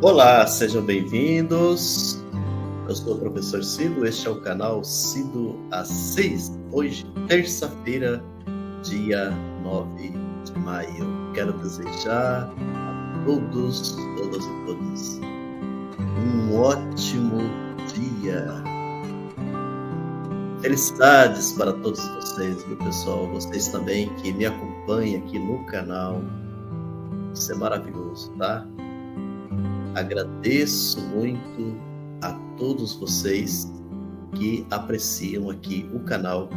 Olá, sejam bem-vindos. Eu sou o professor Cido, este é o canal Cido Assis. Hoje, terça-feira, dia 9 de maio. Quero desejar a todos, todas e todas um ótimo dia. Felicidades para todos vocês, viu, pessoal? Vocês também que me acompanham aqui no canal. Isso é maravilhoso, tá? Agradeço muito a todos vocês que apreciam aqui o canal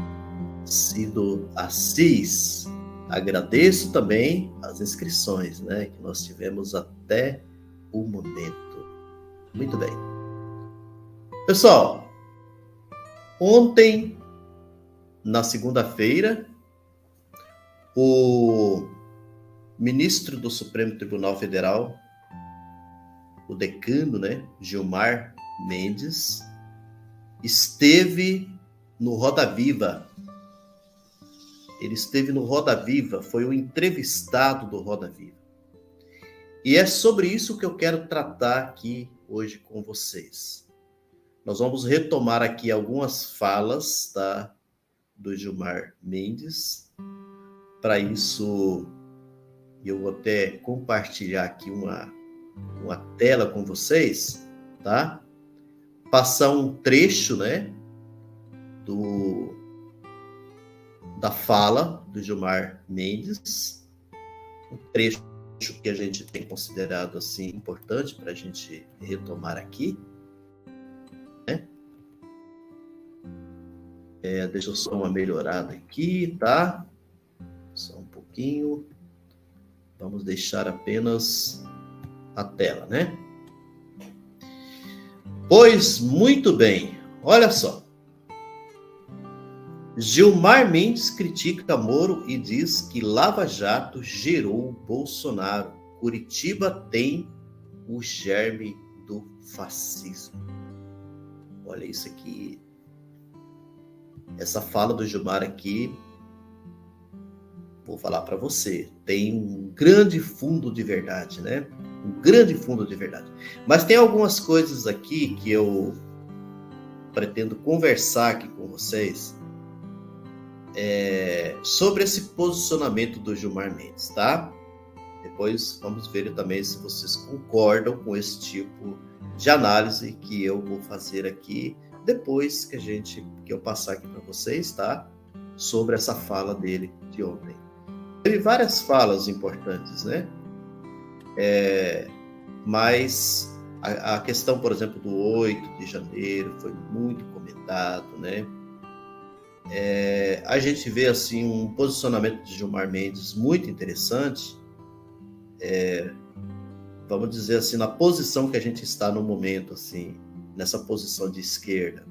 Cido Assis. Agradeço também as inscrições, né, que nós tivemos até o momento. Muito bem. Pessoal, ontem, na segunda-feira, o ministro do Supremo Tribunal Federal, o decano, né, Gilmar Mendes, esteve no Roda Viva. Ele esteve no Roda Viva, foi o entrevistado do Roda Viva. E é sobre isso que eu quero tratar aqui hoje com vocês. Nós vamos retomar aqui algumas falas, tá, do Gilmar Mendes. Para isso, eu vou até compartilhar aqui uma tela com vocês, tá? Passar um trecho, né, da fala do Gilmar Mendes, um trecho que a gente tem considerado assim importante para a gente retomar aqui, né? Deixa eu só uma melhorada aqui, tá? Só um pouquinho. Vamos deixar apenas a tela, né? Pois muito bem, olha só. Gilmar Mendes critica Moro e diz que Lava Jato gerou Bolsonaro. Curitiba tem o germe do fascismo. Olha isso aqui. Essa fala do Gilmar aqui, vou falar para você, tem um grande fundo de verdade, né? Um grande fundo de verdade. Mas tem algumas coisas aqui que eu pretendo conversar aqui com vocês sobre esse posicionamento do Gilmar Mendes, tá? Depois vamos ver também se vocês concordam com esse tipo de análise que eu vou fazer aqui depois que eu passar aqui para vocês, tá? Sobre essa fala dele de ontem. Teve várias falas importantes, né? Mas a questão, por exemplo, do 8 de janeiro foi muito comentado, né? A gente vê assim um posicionamento de Gilmar Mendes muito interessante, vamos dizer assim, na posição que a gente está no momento, assim, nessa posição de esquerda.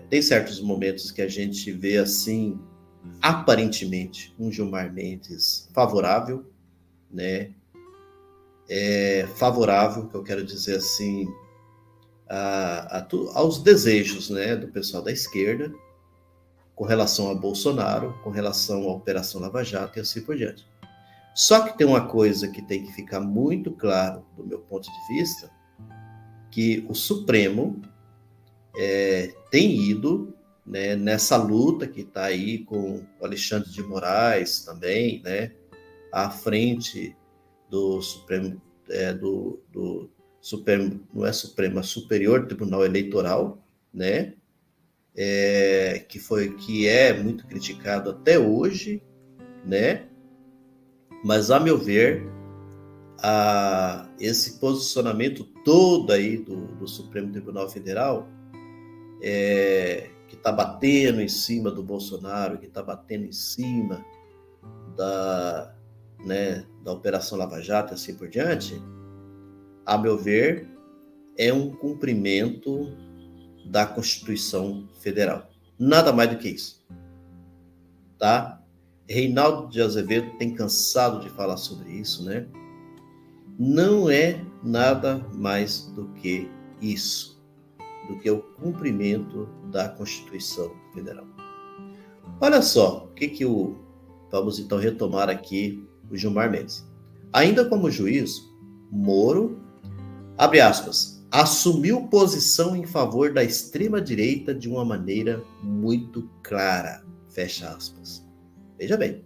Tem certos momentos que a gente vê assim, aparentemente, um Gilmar Mendes favorável, né? Favorável, que eu quero dizer assim, aos desejos, né, do pessoal da esquerda, com relação a Bolsonaro, com relação à Operação Lava Jato e assim por diante. Só que tem uma coisa que tem que ficar muito claro, do meu ponto de vista, que o Supremo tem ido, né, nessa luta que está aí com o Alexandre de Moraes também, né, à frente do Supremo, do Supremo, não é Supremo, é Superior Tribunal Eleitoral, né, que é muito criticado até hoje, né, mas a meu ver, esse posicionamento todo aí do Supremo Tribunal Federal, que está batendo em cima do Bolsonaro, que está batendo em cima da Operação Lava Jato e assim por diante, a meu ver, é um cumprimento da Constituição Federal. Nada mais do que isso. Tá? Reinaldo de Azevedo tem cansado de falar sobre isso, né? Não é nada mais do que isso, do que o cumprimento da Constituição Federal. Olha só, vamos então retomar aqui o Gilmar Mendes. Ainda como juiz, Moro, abre aspas, assumiu posição em favor da extrema-direita de uma maneira muito clara, fecha aspas. Veja bem,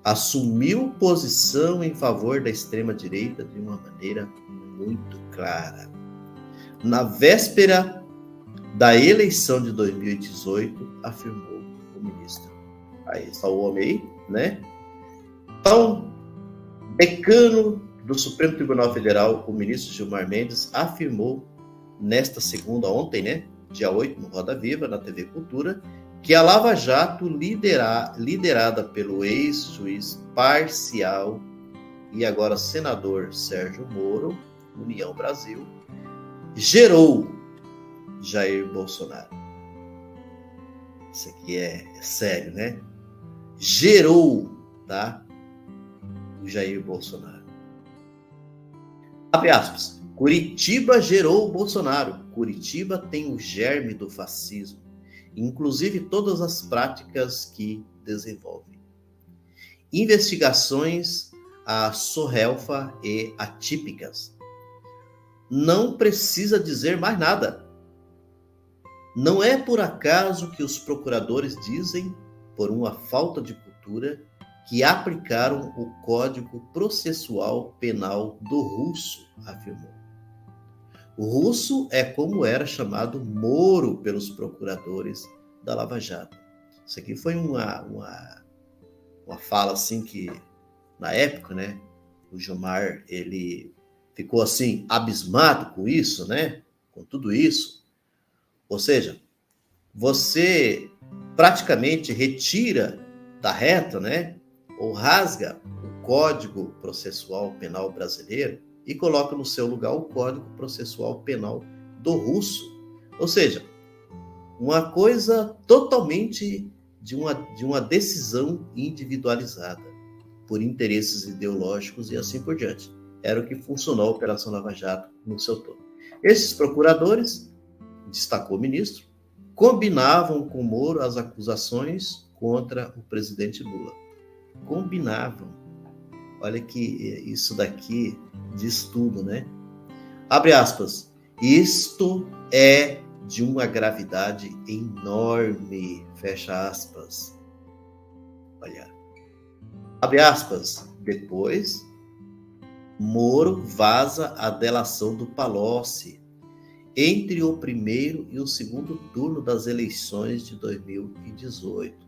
assumiu posição em favor da extrema-direita de uma maneira muito clara. Na véspera da eleição de 2018, afirmou o ministro. Aí está o homem aí, né? Então, decano do Supremo Tribunal Federal, o ministro Gilmar Mendes, afirmou nesta segunda, ontem, né? Dia 8, no Roda Viva, na TV Cultura, que a Lava Jato, liderada pelo ex-juiz parcial e agora senador Sérgio Moro, União Brasil, gerou Jair Bolsonaro. Isso aqui é sério, né? Gerou, tá? O Jair Bolsonaro. Abre aspas. Curitiba gerou o Bolsonaro. Curitiba tem o germe do fascismo, inclusive todas as práticas que desenvolve. Investigações a sorrelfa e atípicas. Não precisa dizer mais nada. Não é por acaso que os procuradores dizem, por uma falta de cultura, que aplicaram o Código Processual Penal do Russo, afirmou. O Russo é como era chamado Moro pelos procuradores da Lava Jato. Isso aqui foi uma fala assim que, na época, né, o Gilmar, ele ficou assim, abismado com isso, né, com tudo isso. Ou seja, você praticamente retira da reta, né, ou rasga o Código Processual Penal brasileiro e coloca no seu lugar o Código Processual Penal do Russo. Ou seja, uma coisa totalmente de uma decisão individualizada por interesses ideológicos e assim por diante. Era o que funcionou a Operação Lava Jato no seu todo. Esses procuradores, destacou o ministro, combinavam com Moro as acusações contra o presidente Lula. Combinavam. Olha que isso daqui diz tudo, né? Abre aspas. Isto é de uma gravidade enorme, fecha aspas. Olha. Abre aspas. Depois, Moro vaza a delação do Palocci entre o primeiro e o segundo turno das eleições de 2018.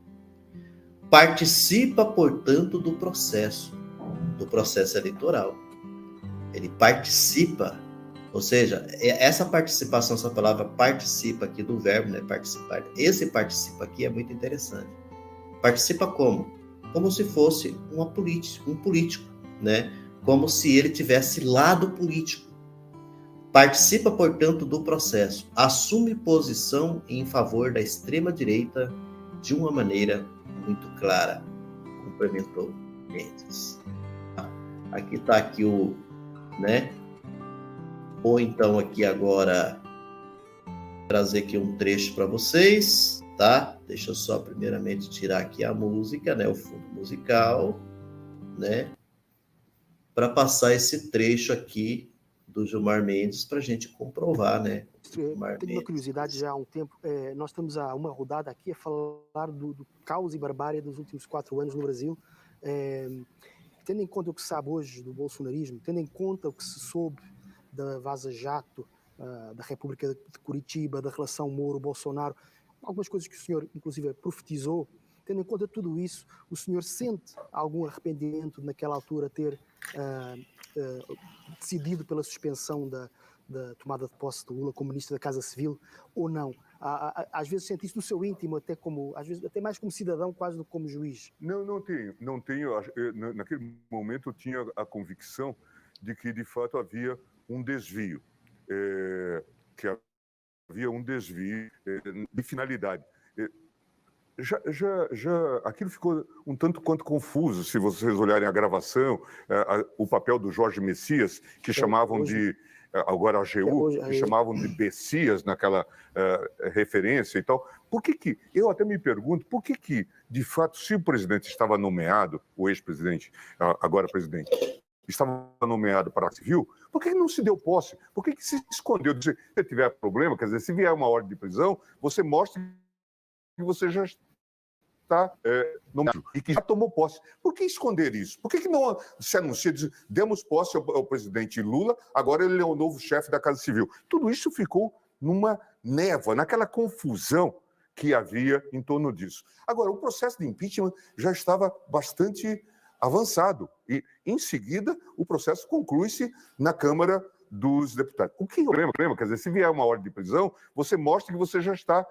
Participa, portanto, do processo eleitoral. Ele participa, ou seja, essa participação, essa palavra participa aqui do verbo, né, participar, esse participa aqui é muito interessante. Participa como? Como se fosse um político, né? Como se ele tivesse lado político. Participa, portanto, do processo, assume posição em favor da extrema-direita de uma maneira muito clara, complementou Mendes. Aqui está aqui o, né? Ou então aqui agora trazer aqui um trecho para vocês, tá? Deixa eu só primeiramente tirar aqui a música, né? O fundo musical, né? Para passar esse trecho aqui do Gilmar Mendes para a gente comprovar, né? Tenho uma curiosidade já há um tempo. Nós estamos há uma rodada aqui a falar do caos e barbárie dos últimos 4 anos no Brasil. Tendo em conta o que se sabe hoje do bolsonarismo, tendo em conta o que se soube da Vaza Jato, da República de Curitiba, da relação Moro-Bolsonaro, algumas coisas que o senhor, inclusive, profetizou, tendo em conta tudo isso, o senhor sente algum arrependimento naquela altura ter decidido pela suspensão da tomada de posse de Lula como ministro da Casa Civil, ou não? Às vezes sente isso no seu íntimo, até como, às vezes até mais como cidadão, quase do que como juiz. Não tenho. Naquele momento eu tinha a convicção de que de fato havia um desvio, de finalidade. Aquilo ficou um tanto quanto confuso, se vocês olharem a gravação, o papel do Jorge Messias, que chamavam de, agora a AGU, que chamavam de Bessias naquela referência e tal. Eu até me pergunto, por que, de fato, se o presidente estava nomeado, o ex-presidente, agora presidente, estava nomeado para a civil, por que não se deu posse? Por que se escondeu? Se você tiver problema, quer dizer, se vier uma ordem de prisão, você mostra que você já está nomeado e que já tomou posse. Por que esconder isso? Por que não se anuncia, diz, demos posse ao presidente Lula, agora ele é o novo chefe da Casa Civil? Tudo isso ficou numa névoa, naquela confusão que havia em torno disso. Agora, o processo de impeachment já estava bastante avançado e, em seguida, o processo conclui-se na Câmara dos Deputados. O que é o problema? Quer dizer, se vier uma ordem de prisão, você mostra que você já está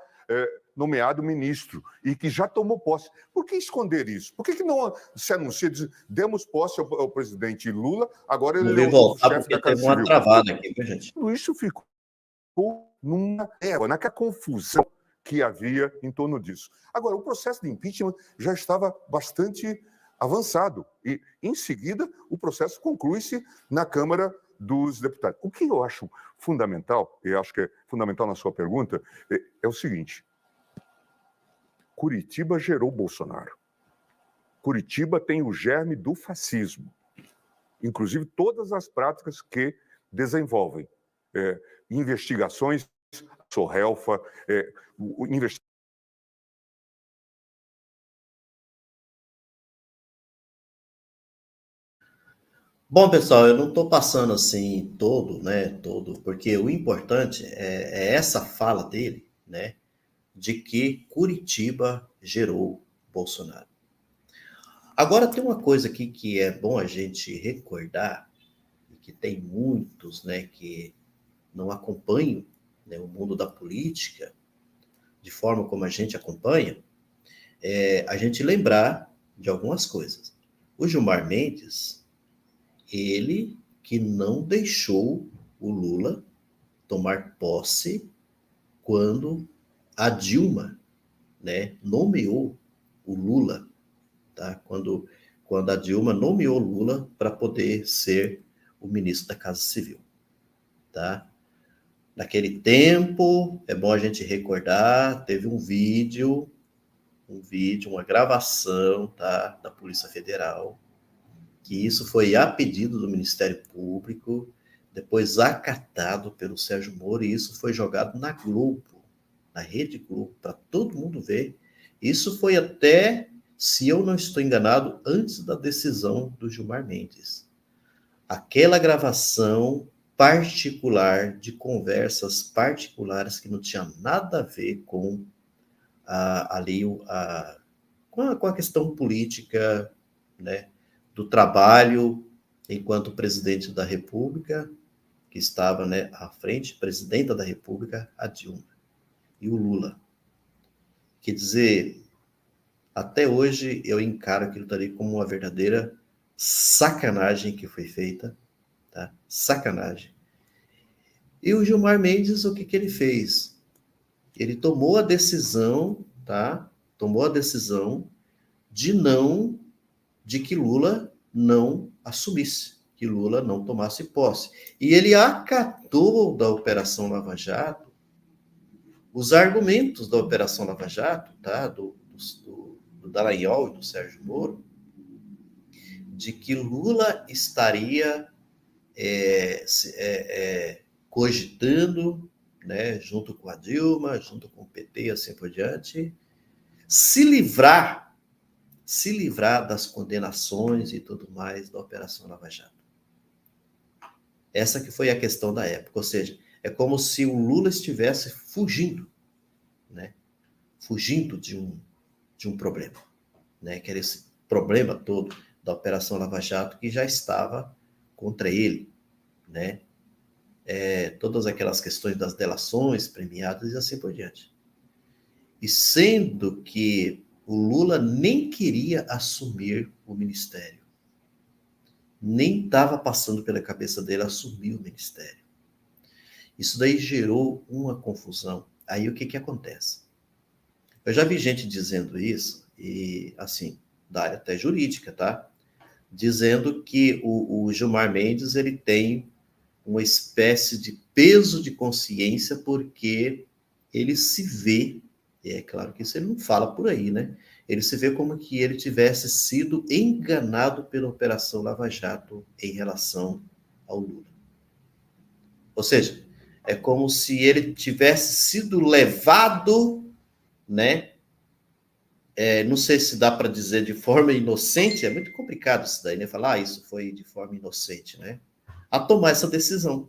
nomeado ministro e que já tomou posse. Por que esconder isso? Por que não se anuncia, diz, demos posse ao presidente Lula, agora ele é o novo chefe da Casa Civil? Uma travada aqui, viu, gente? Tudo isso ficou numa névoa, naquela confusão que havia em torno disso. Agora, o processo de impeachment já estava bastante avançado e, em seguida, o processo conclui-se na Câmara dos Deputados. O que eu acho fundamental, e acho que é fundamental na sua pergunta, é o seguinte: Curitiba gerou Bolsonaro. Curitiba tem o germe do fascismo, inclusive todas as práticas que desenvolvem. Investigações, Sorrelfa, Bom, pessoal, eu não estou passando assim todo, porque o importante é essa fala dele, né, de que Curitiba gerou Bolsonaro. Agora tem uma coisa aqui que é bom a gente recordar, e que tem muitos, né, que não acompanham, né, o mundo da política de forma como a gente acompanha, a gente lembrar de algumas coisas. O Gilmar Mendes, ele que não deixou o Lula tomar posse quando a Dilma, né, nomeou o Lula, tá? Quando a Dilma nomeou Lula para poder ser o ministro da Casa Civil, tá? Naquele tempo, é bom a gente recordar, teve um vídeo, uma gravação, tá, da Polícia Federal, que isso foi a pedido do Ministério Público, depois acatado pelo Sérgio Moro, e isso foi jogado na Globo, na Rede Globo, para todo mundo ver. Isso foi até, se eu não estou enganado, antes da decisão do Gilmar Mendes. Aquela gravação particular, de conversas particulares que não tinha nada a ver com com a questão política, né, do trabalho enquanto presidente da República, que estava, né, à frente, presidenta da República, a Dilma, e o Lula. Quer dizer, até hoje eu encaro aquilo dali como uma verdadeira sacanagem que foi feita, tá? Sacanagem. E o Gilmar Mendes, o que ele fez? Ele tomou a decisão, tá? Tomou a decisão de que Lula não assumisse, que Lula não tomasse posse. E ele acatou da Operação Lava Jato os argumentos da Operação Lava Jato, tá? Do Dallagnol e do Sérgio Moro, de que Lula estaria cogitando, né, junto com a Dilma, junto com o PT e assim por diante, se livrar das condenações e tudo mais da Operação Lava Jato. Essa que foi a questão da época, ou seja, é como se o Lula estivesse fugindo, né? Fugindo de um problema, né? Que era esse problema todo da Operação Lava Jato que já estava contra ele, né? Todas aquelas questões das delações premiadas e assim por diante. E sendo que o Lula nem queria assumir o ministério, nem estava passando pela cabeça dele assumir o ministério. Isso daí gerou uma confusão. Aí o que acontece? Eu já vi gente dizendo isso, e assim, da área até jurídica, tá? Dizendo que o Gilmar Mendes, ele tem uma espécie de peso de consciência porque ele se vê, e é claro que isso ele não fala por aí, né? ele se vê como que ele tivesse sido enganado pela Operação Lava Jato em relação ao Lula. Ou seja, é como se ele tivesse sido levado, né? Não sei se dá para dizer de forma inocente, é muito complicado isso daí, né? Falar, isso foi de forma inocente, né? A tomar essa decisão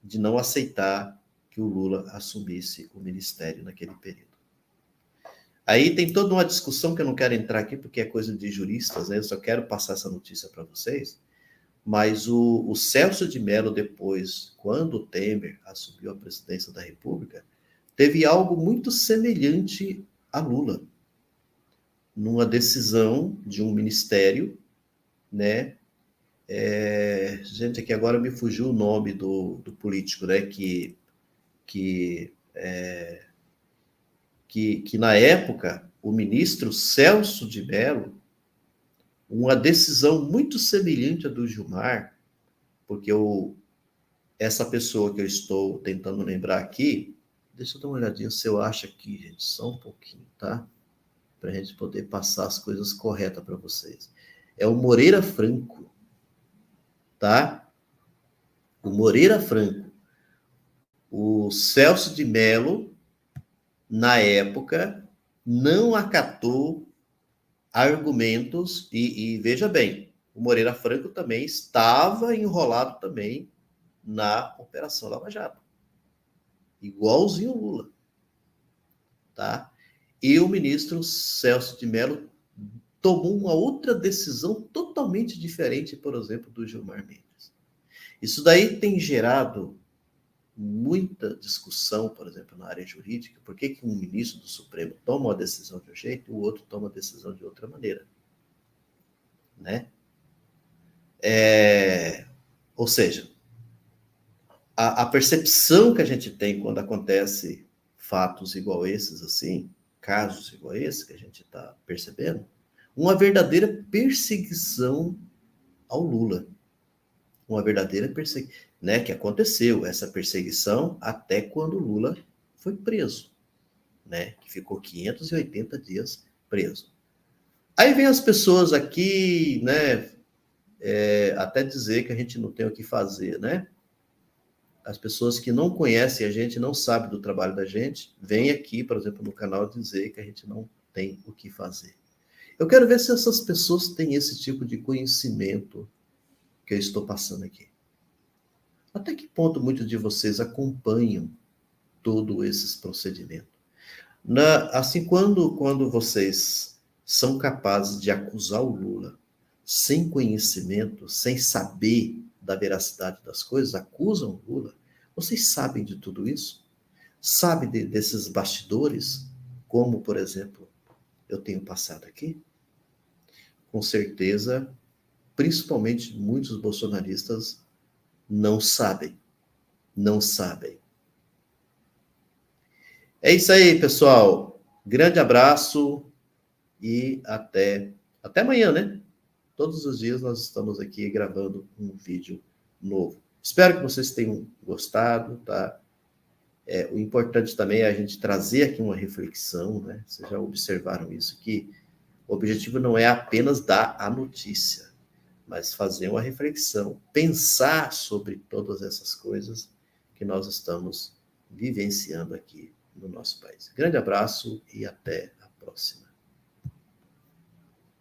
de não aceitar que o Lula assumisse o ministério naquele período. Aí tem toda uma discussão que eu não quero entrar aqui, porque é coisa de juristas, né? Eu só quero passar essa notícia para vocês. Mas o Celso de Mello, depois, quando o Temer assumiu a presidência da República, teve algo muito semelhante a Lula. Numa decisão de um ministério, né? Gente, aqui agora me fugiu o nome do político, né? Que na época, o ministro Celso de Mello, uma decisão muito semelhante à do Gilmar, porque essa pessoa que eu estou tentando lembrar aqui, deixa eu dar uma olhadinha se eu acho aqui, gente, só um pouquinho, tá? Para a gente poder passar as coisas corretas para vocês. É o Moreira Franco, tá? O Moreira Franco. O Celso de Mello, na época, não acatou argumentos, e veja bem, o Moreira Franco também estava enrolado também na Operação Lava Jato. Igualzinho o Lula. Tá? E o ministro Celso de Mello tomou uma outra decisão totalmente diferente, por exemplo, do Gilmar Mendes. Isso daí tem gerado muita discussão, por exemplo, na área jurídica. Por que um ministro do Supremo toma uma decisão de um jeito e o outro toma a decisão de outra maneira? Né? Ou seja, a percepção que a gente tem quando acontece fatos igual esses, assim, casos igual esse que a gente está percebendo, uma verdadeira perseguição ao Lula. Uma verdadeira perseguição, né, que aconteceu, essa perseguição até quando o Lula foi preso, né, que ficou 580 dias preso. Aí vem as pessoas aqui, né, até dizer que a gente não tem o que fazer, né? As pessoas que não conhecem a gente, não sabem do trabalho da gente, vêm aqui, por exemplo, no canal dizer que a gente não tem o que fazer. Eu quero ver se essas pessoas têm esse tipo de conhecimento que eu estou passando aqui. Até que ponto muitos de vocês acompanham todos esses procedimentos? Assim, quando vocês são capazes de acusar o Lula sem conhecimento, sem saber da veracidade das coisas, acusam o Lula, vocês sabem de tudo isso? Sabem desses bastidores? Como, por exemplo, eu tenho passado aqui? Com certeza, principalmente muitos bolsonaristas não sabem. Não sabem. É isso aí, pessoal. Grande abraço e até amanhã, né? Todos os dias nós estamos aqui gravando um vídeo novo. Espero que vocês tenham gostado, tá? O importante também é a gente trazer aqui uma reflexão, né? Vocês já observaram isso, que o objetivo não é apenas dar a notícia, mas fazer uma reflexão, pensar sobre todas essas coisas que nós estamos vivenciando aqui no nosso país. Grande abraço e até a próxima.